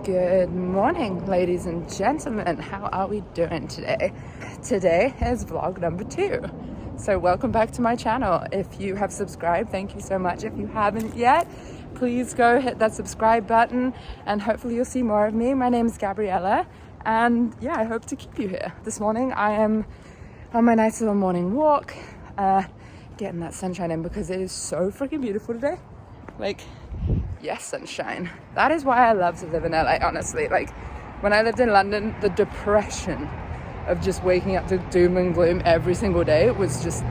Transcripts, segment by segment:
Good morning, ladies and gentlemen. How are we doing today? Today is vlog number 2. So welcome back to my channel. If you have subscribed, thank you so much. If you haven't yet, please go hit that subscribe button and hopefully you'll see more of me. My name is Gabriella and yeah, I hope to keep you here. This morning I am on my nice little morning walk, getting that sunshine in because it is so freaking beautiful today. Like, yes, sunshine. That is why I love to live in LA, honestly. Like, when I lived in London, the depression of just waking up to doom and gloom every single day was just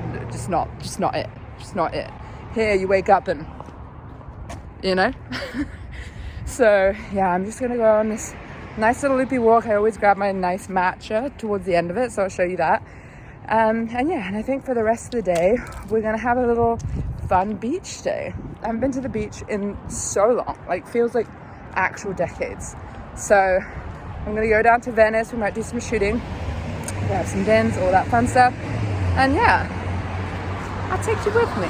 not it. Here, you wake up and, you know? So, yeah, I'm just gonna go on this nice little loopy walk. I always grab my nice matcha towards the end of it, so I'll show you that. And I think for the rest of the day, we're gonna have a little fun beach day. I haven't been to the beach in so long, like feels like actual decades. So I'm gonna go down to Venice. We might do some shooting, we'll have some dinners, all that fun stuff. And yeah, I'll take you with me.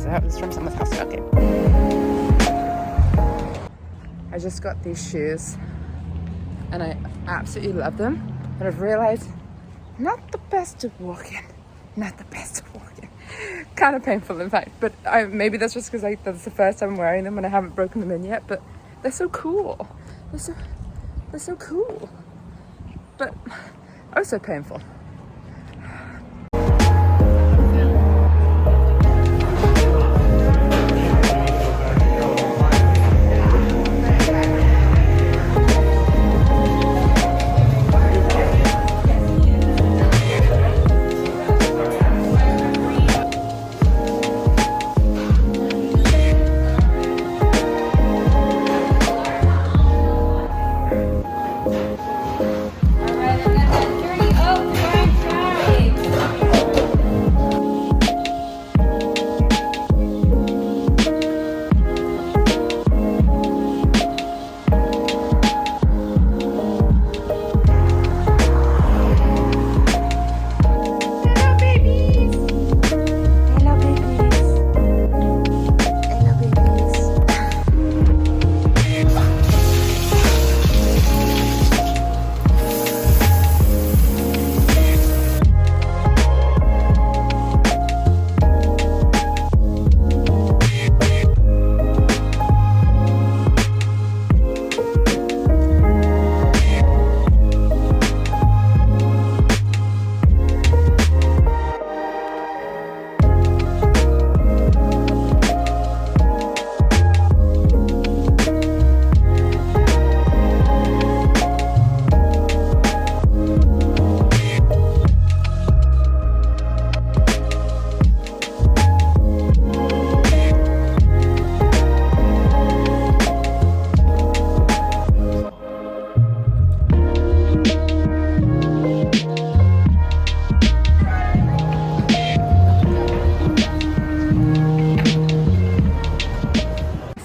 That was from someone's house. Okay. I just got these shoes and I absolutely love them, but I've realized not the best to walk in. Not the best to walk in. Kind of painful, in fact. But maybe that's just because that's the first time I'm wearing them and I haven't broken them in yet. But they're so cool. They're so cool. But oh, so painful.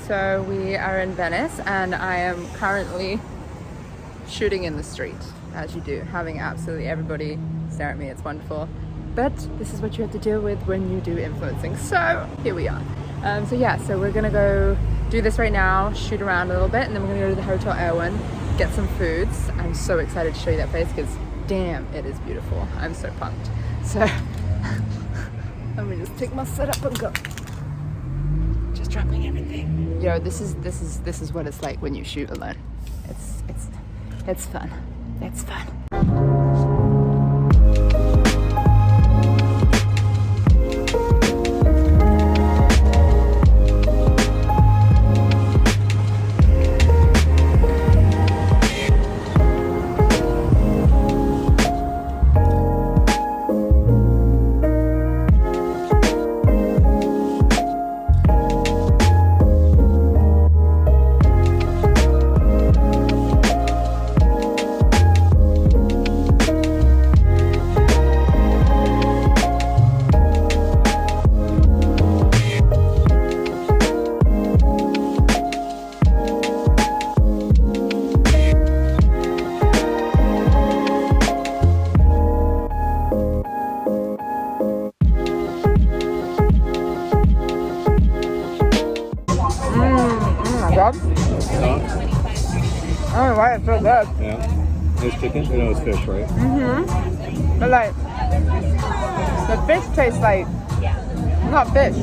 So we are in Venice and I am currently shooting in the street, as you do, having absolutely everybody stare at me. It's wonderful. But this is what you have to deal with when you do influencing. So here we are. So we're gonna go do this right now, shoot around a little bit, and then we're gonna go to the Hotel Erwin, get some foods. I'm so excited to show you that place because damn, it is beautiful. I'm so pumped. So let me just take my setup and go. Just dropping everything. Yo, this is what it's like when you shoot alone. It's fun. It's fun. good. Yeah. It's chicken? No, it's fish, right? Mm-hmm. But like, the fish tastes like, not fish.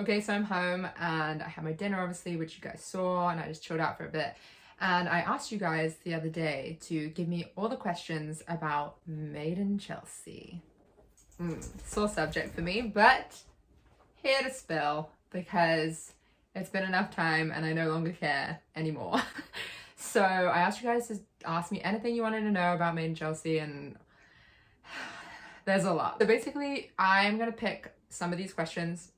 Okay, so I'm home and I had my dinner, obviously, which you guys saw, and I just chilled out for a bit. And I asked you guys the other day to give me all the questions about Made in Chelsea. Sore subject for me, but here to spill because it's been enough time and I no longer care anymore. So I asked you guys to ask me anything you wanted to know about Made in Chelsea, and there's a lot. So basically, I'm gonna pick some of these questions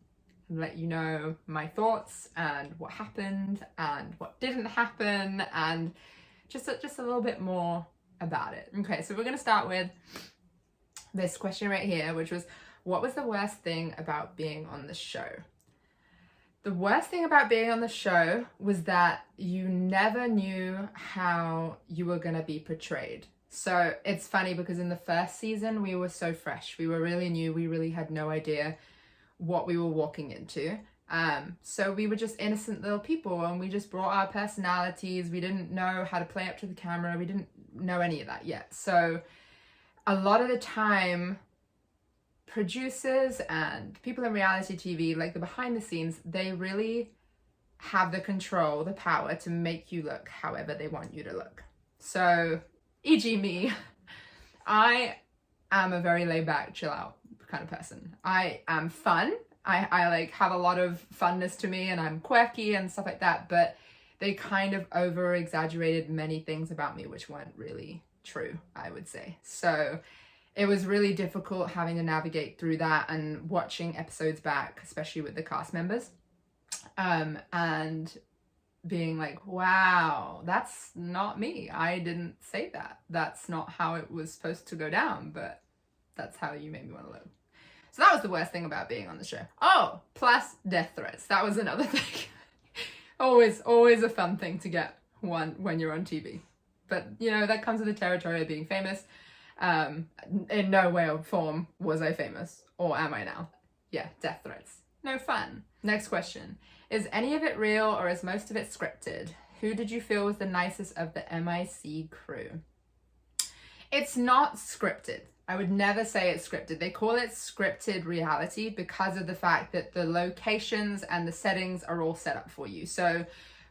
and let you know my thoughts and what happened and what didn't happen and just a little bit more about it. Okay, so we're gonna start with this question right here, which was, what was the worst thing about being on the show? The worst thing about being on the show was that you never knew how you were gonna be portrayed. So it's funny because in the first season, we were so fresh. We were really new. We really had no idea what we were walking into. So we were just innocent little people and we just brought our personalities. We didn't know how to play up to the camera. We didn't know any of that yet. So a lot of the time, producers and people in reality TV, like the behind the scenes, they really have the control, the power to make you look however they want you to look. So, e.g. me, I am a very laid back, chill out kind of person. I am fun. I like have a lot of funness to me and I'm quirky and stuff like that, but they kind of over exaggerated many things about me which weren't really true, I would say. So it was really difficult having to navigate through that and watching episodes back, especially with the cast members, and being like, wow, that's not me. I didn't say that. That's not how it was supposed to go down, but that's how you made me want to live. So that was the worst thing about being on the show. Oh, plus death threats. That was another thing. always a fun thing to get when you're on TV. But, you know, that comes with the territory of being famous. In no way or form was I famous, or am I now? Yeah, death threats. No fun. Next question. Is any of it real or is most of it scripted? Who did you feel was the nicest of the MIC crew? It's not scripted. I would never say it's scripted. They call it scripted reality because of the fact that the locations and the settings are all set up for you. So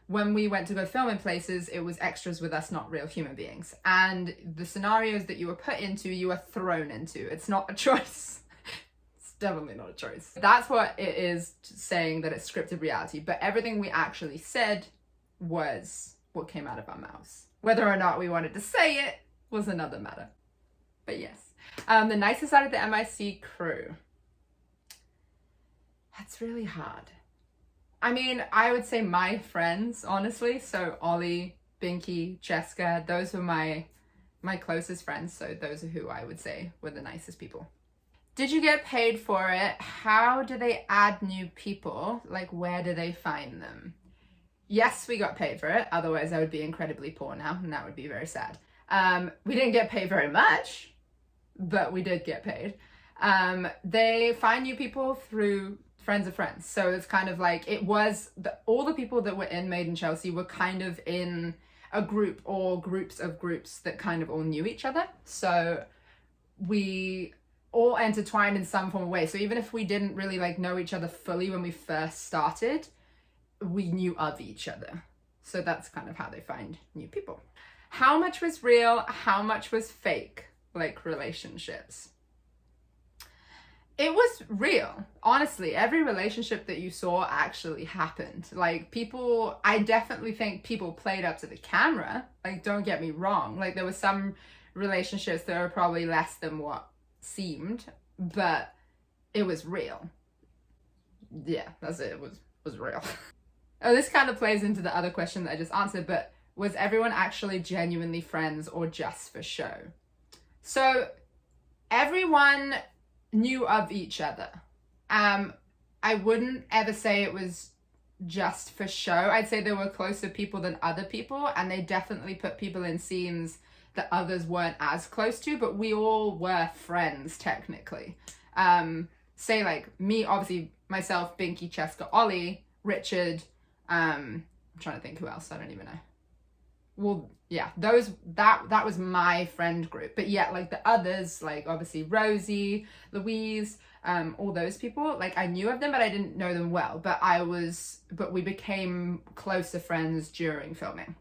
when we went to go film in places, it was extras with us, not real human beings. And the scenarios that you were put into, you were thrown into. It's not a choice. It's definitely not a choice. That's what it is saying that it's scripted reality. But everything we actually said was what came out of our mouths. Whether or not we wanted to say it was another matter. But yes. The nicest out of the MIC crew. That's really hard. I mean, I would say my friends, honestly. So Ollie, Binky, Jessica, those were my closest friends. So those are who I would say were the nicest people. Did you get paid for it? How do they add new people? Like, where do they find them? Yes, we got paid for it. Otherwise, I would be incredibly poor now, and that would be very sad. We didn't get paid very much, but we did get paid. They find new people through friends of friends. So it's kind of like, it was, all the people that were in Made in Chelsea were kind of in a group or groups of groups that kind of all knew each other. So we all intertwined in some form of way. So even if we didn't really like know each other fully when we first started, we knew of each other. So that's kind of how they find new people. How much was real? How much was fake? Like relationships. It was real. Honestly, every relationship that you saw actually happened. Like people, I definitely think people played up to the camera. Like, don't get me wrong. Like, there were some relationships that were probably less than what seemed, but it was real. Yeah, that's it. It was real. Oh, this kind of plays into the other question that I just answered, but was everyone actually genuinely friends or just for show? So everyone knew of each other. I wouldn't ever say it was just for show. I'd say there were closer people than other people, and they definitely put people in scenes that others weren't as close to, but we all were friends technically. Say like me, obviously myself, Binky, Cheska, Ollie, Richard, I'm trying to think who else, I don't even know. Well, yeah, that was my friend group. But yeah, like the others, like obviously Rosie, Louise, all those people, like I knew of them, but I didn't know them well. But we became closer friends during filming.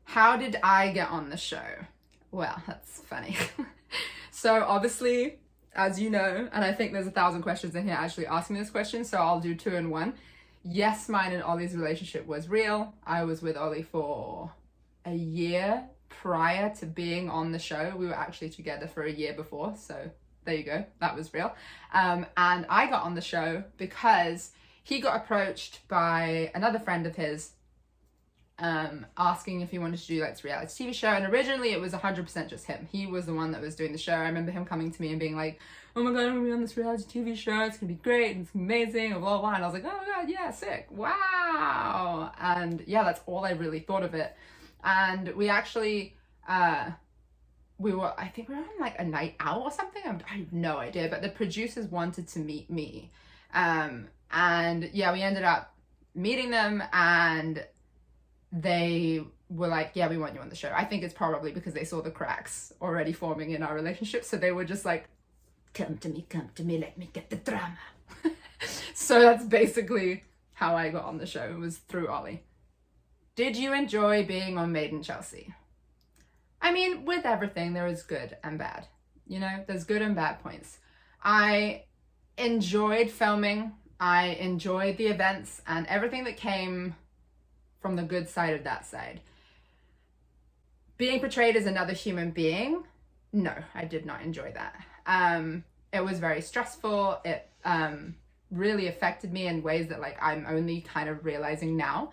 How did I get on the show? Well, that's funny. So obviously, as you know, and I think there's 1,000 questions in here actually asking this question, so I'll do 2 in 1. Yes, mine and Ollie's relationship was real. I was with Ollie for a year prior to being on the show. We were actually together for a year before, so there you go, that was real. And I got on the show because he got approached by another friend of his, asking if he wanted to do like this reality TV show, and originally it was 100% just him. He was the one that was doing the show. I remember him coming to me and being like, oh my god, I'm gonna be on this reality TV show, it's gonna be great, and it's amazing, and blah blah, and I was like, oh my god, yeah, sick, wow. And yeah, that's all I really thought of it. And we actually, I think we were on like a night out or something. I have no idea, but the producers wanted to meet me. And yeah, we ended up meeting them, and they were like, yeah, we want you on the show. I think it's probably because they saw the cracks already forming in our relationship. So they were just like, come to me, let me get the drama. So that's basically how I got on the show. It was through Ollie. Did you enjoy being on Made in Chelsea? I mean, with everything, there is good and bad. You know, there's good and bad points. I enjoyed filming. I enjoyed the events and everything that came from the good side of that side. Being portrayed as another human being, no, I did not enjoy that. It was very stressful. It really affected me in ways that like I'm only kind of realizing now.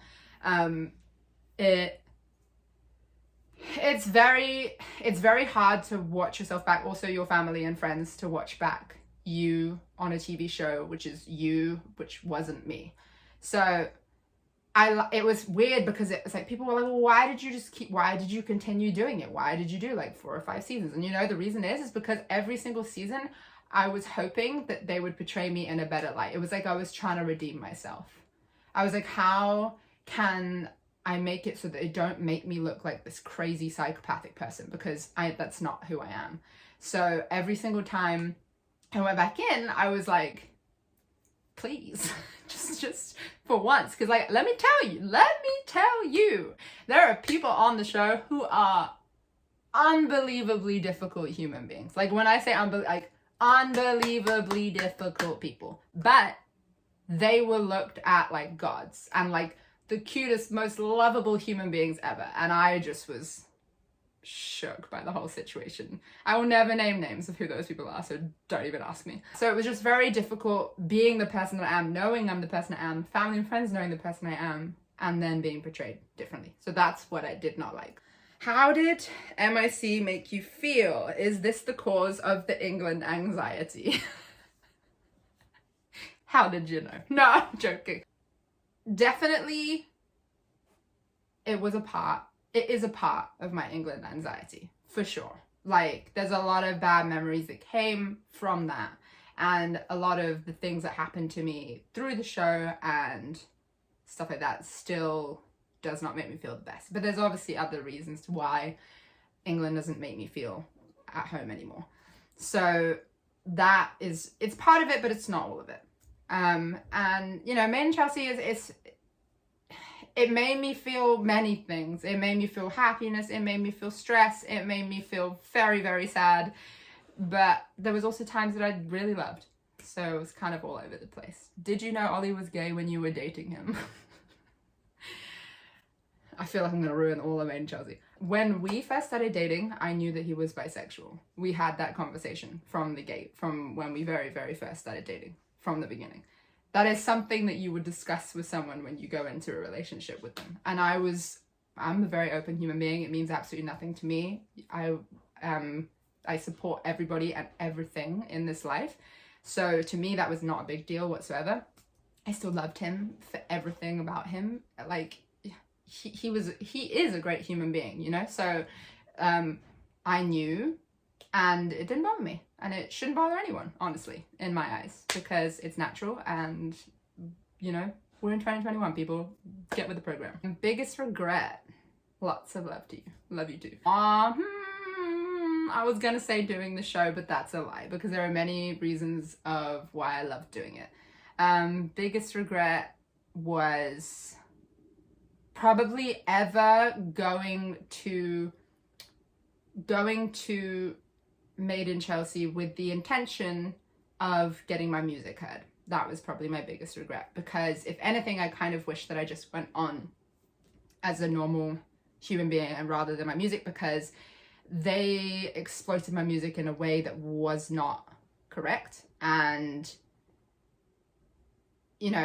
It's very hard to watch yourself back, also your family and friends to watch back you on a TV show, which is you, which wasn't me. So it was weird because it was like, people were like, well, why did you continue doing it? Why did you do like 4 or 5 seasons? And you know, the reason is because every single season I was hoping that they would portray me in a better light. It was like I was trying to redeem myself. I was like, how can I make it so that they don't make me look like this crazy psychopathic person? Because that's not who I am. So every single time I went back in, I was like, please, just for once. Because like, let me tell you, there are people on the show who are unbelievably difficult human beings. Like when I say unbelievably difficult people, but they were looked at like gods, and like the cutest, most lovable human beings ever. And I just was shook by the whole situation. I will never name names of who those people are, so don't even ask me. So it was just very difficult being the person that I am, knowing I'm the person I am, family and friends knowing the person I am, and then being portrayed differently. So that's what I did not like. How did MIC make you feel? Is this the cause of the England anxiety? How did you know? No, I'm joking. Definitely, it is a part of my England anxiety, for sure. Like, there's a lot of bad memories that came from that, and a lot of the things that happened to me through the show and stuff like that still does not make me feel the best. But there's obviously other reasons to why England doesn't make me feel at home anymore. So that is, it's part of it, but it's not all of it. And you know, Made in Chelsea it made me feel many things. It made me feel happiness, it made me feel stress, it made me feel very, very sad. But there was also times that I really loved. So it was kind of all over the place. Did you know Ollie was gay when you were dating him? I feel like I'm gonna ruin all of Made in Chelsea. When we first started dating, I knew that he was bisexual. We had that conversation from the gate, from when we very, very first started dating, from the beginning. That is something that you would discuss with someone when you go into a relationship with them. And I'm a very open human being. It means absolutely nothing to me. I support everybody and everything in this life. So to me, that was not a big deal whatsoever. I still loved him for everything about him. Like, he is a great human being, you know? So I knew, and it didn't bother me. And it shouldn't bother anyone, honestly, in my eyes, because it's natural and, you know, we're in 2021, people. Get with the program. And biggest regret, lots of love to you. Love you too. I was gonna say doing the show, but that's a lie, because there are many reasons of why I love doing it. Biggest regret was probably ever going to Made in Chelsea with the intention of getting my music heard. That was probably my biggest regret, because if anything, I kind of wish that I just went on as a normal human being and rather than my music, because they exploited my music in a way that was not correct. And you know,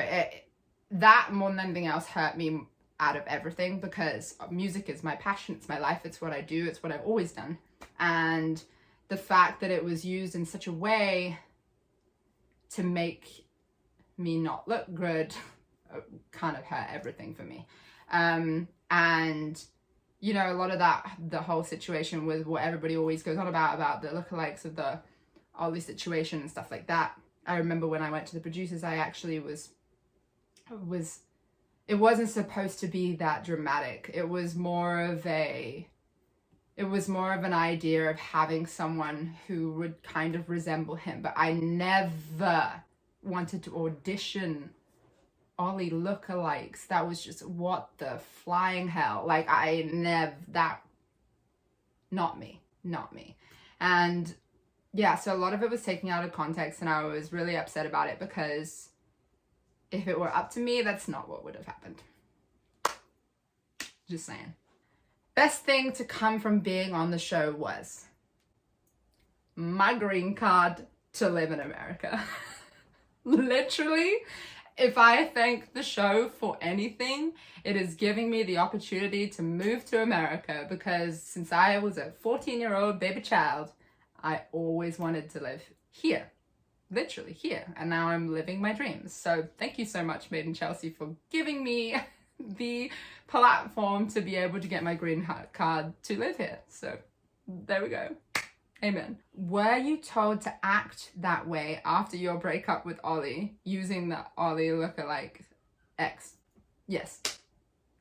that more than anything else hurt me out of everything, because music is my passion, it's my life, it's what I do, it's what I've always done. And the fact that it was used in such a way to make me not look good kind of hurt everything for me. And you know, a lot of that, the whole situation with what everybody always goes on about the lookalikes of the Ollie situation and stuff like that. I remember when I went to the producers, I actually it wasn't supposed to be that dramatic. It was more of an idea of having someone who would kind of resemble him, but I never wanted to audition Ollie lookalikes. That was just, what the flying hell. Like, not me. And yeah, so a lot of it was taken out of context, and I was really upset about it, because if it were up to me, that's not what would have happened. Just saying. Best thing to come from being on the show was my green card to live in America. Literally, if I thank the show for anything, it is giving me the opportunity to move to America, because since I was a 14-year-old baby child, I always wanted to live here. Literally here. And now I'm living my dreams. So thank you so much, Made in Chelsea, for giving me the platform to be able to get my green card to live here. So there we go. Amen. Were you told to act that way after your breakup with Ollie, using the Ollie lookalike ex? Yes.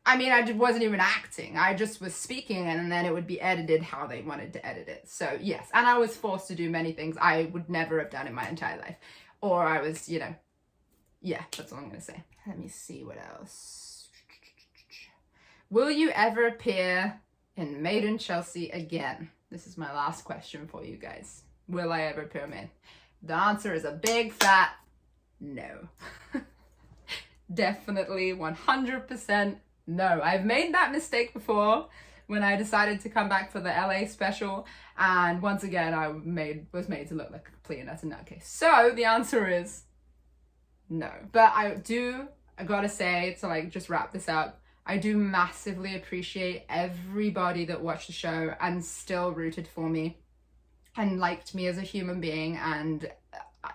I mean, I wasn't even acting. I just was speaking, and then it would be edited how they wanted to edit it. So yes, and I was forced to do many things I would never have done in my entire life. Or I was, you know, yeah, that's all I'm going to say. Let me see what else. Will you ever appear in Made in Chelsea again? This is my last question for you guys. Will I ever appear in? The answer is a big fat no. definitely 100% no. I've made that mistake before when I decided to come back for the LA special, and once again I was made to look like a complete and utter nutcase. So the answer is no. But I gotta say, to like just wrap this up, I do massively appreciate everybody that watched the show and still rooted for me and liked me as a human being, and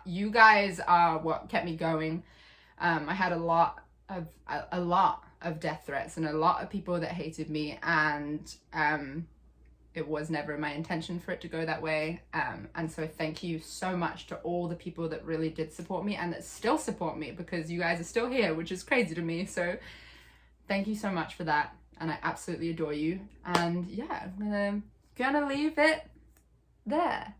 you guys are what kept me going. I had a lot of death threats and a lot of people that hated me, and it was never my intention for it to go that way. And so thank you so much to all the people that really did support me and that still support me, because you guys are still here, which is crazy to me. So thank you so much for that, and I absolutely adore you. And yeah, I'm gonna leave it there.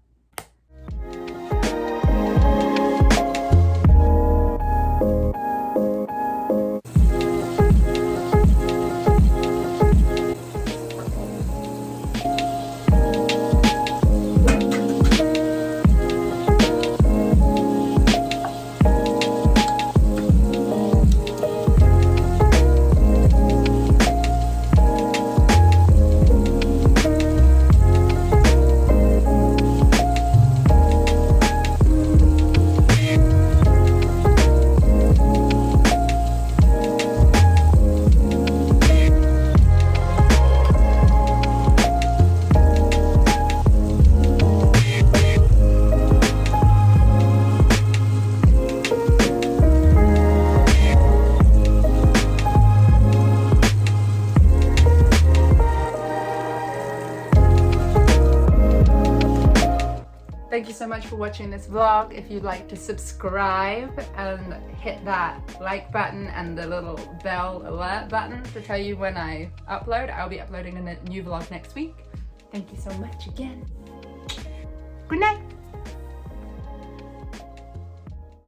Thank you so much for watching this vlog. If you'd like to subscribe and hit that like button and the little bell alert button to tell you when I upload, I'll be uploading a new vlog next week. Thank you so much again. Good night.